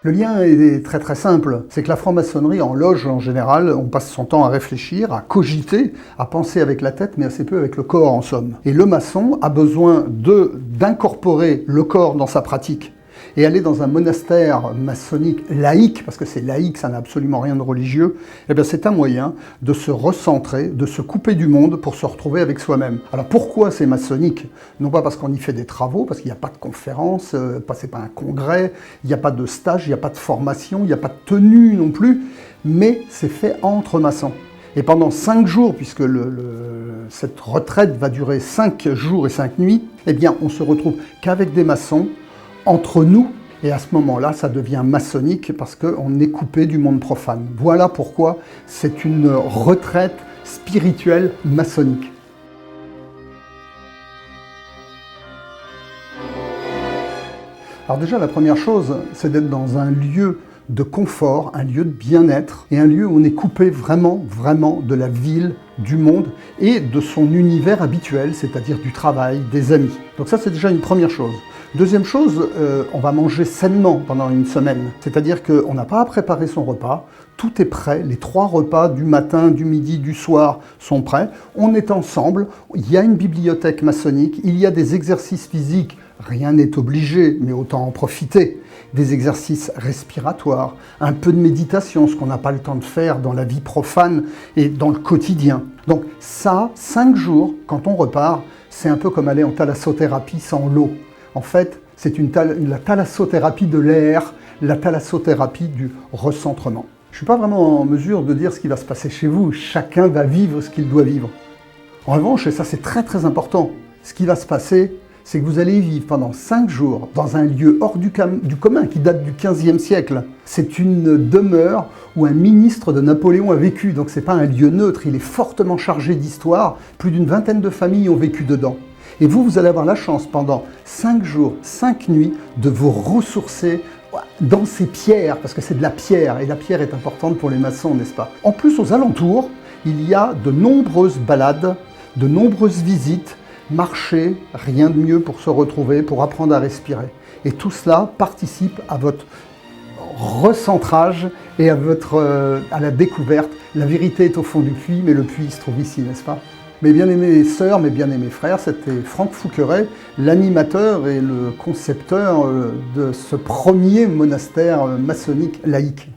Le lien est très très simple, c'est que la franc-maçonnerie en loge en général, on passe son temps à réfléchir, à cogiter, à penser avec la tête mais assez peu avec le corps en somme. Et le maçon a besoin d'incorporer le corps dans sa pratique. Et aller dans un monastère maçonnique laïque, parce que c'est laïque, ça n'a absolument rien de religieux, eh bien c'est un moyen de se recentrer, de se couper du monde pour se retrouver avec soi-même. Alors pourquoi c'est maçonnique? Non pas parce qu'on y fait des travaux, parce qu'il n'y a pas de conférence, c'est pas un congrès, il n'y a pas de stage, il n'y a pas de formation, il n'y a pas de tenue non plus, mais c'est fait entre maçons. Et pendant 5 jours, puisque cette retraite va durer 5 jours et 5 nuits, eh bien on se retrouve qu'avec des maçons, entre nous, et à ce moment-là, ça devient maçonnique parce qu'on est coupé du monde profane. Voilà pourquoi c'est une retraite spirituelle maçonnique. Alors déjà, la première chose, c'est d'être dans un lieu de confort, un lieu de bien-être, et un lieu où on est coupé vraiment de la ville, du monde, et de son univers habituel, c'est-à-dire du travail, des amis. Donc ça, c'est déjà une première chose. Deuxième chose, on va manger sainement pendant une semaine. C'est-à-dire qu'on n'a pas à préparer son repas, tout est prêt, les 3 repas du matin, du midi, du soir sont prêts. On est ensemble, il y a une bibliothèque maçonnique, il y a des exercices physiques, rien n'est obligé, mais autant en profiter. Des exercices respiratoires, un peu de méditation, ce qu'on n'a pas le temps de faire dans la vie profane et dans le quotidien. Donc ça, 5 jours, quand on repart, c'est un peu comme aller en thalassothérapie sans l'eau. En fait, c'est la thalassothérapie de l'air, la thalassothérapie du recentrement. Je ne suis pas vraiment en mesure de dire ce qui va se passer chez vous, chacun va vivre ce qu'il doit vivre. En revanche, et ça c'est très très important, ce qui va se passer, c'est que vous allez vivre pendant 5 jours dans un lieu hors du commun qui date du XVe siècle. C'est une demeure où un ministre de Napoléon a vécu, donc c'est pas un lieu neutre, il est fortement chargé d'histoire, plus d'une vingtaine de familles ont vécu dedans. Et vous allez avoir la chance pendant 5 jours, 5 nuits de vous ressourcer dans ces pierres, parce que c'est de la pierre, et la pierre est importante pour les maçons, n'est-ce pas? En plus, aux alentours, il y a de nombreuses balades, de nombreuses visites, marcher, rien de mieux pour se retrouver, pour apprendre à respirer. Et tout cela participe à votre recentrage et à la découverte. La vérité est au fond du puits, mais le puits se trouve ici, n'est-ce pas? Mes bien-aimées sœurs, mes bien-aimés frères, c'était Franck Fouqueret, l'animateur et le concepteur de ce premier monastère maçonnique laïque.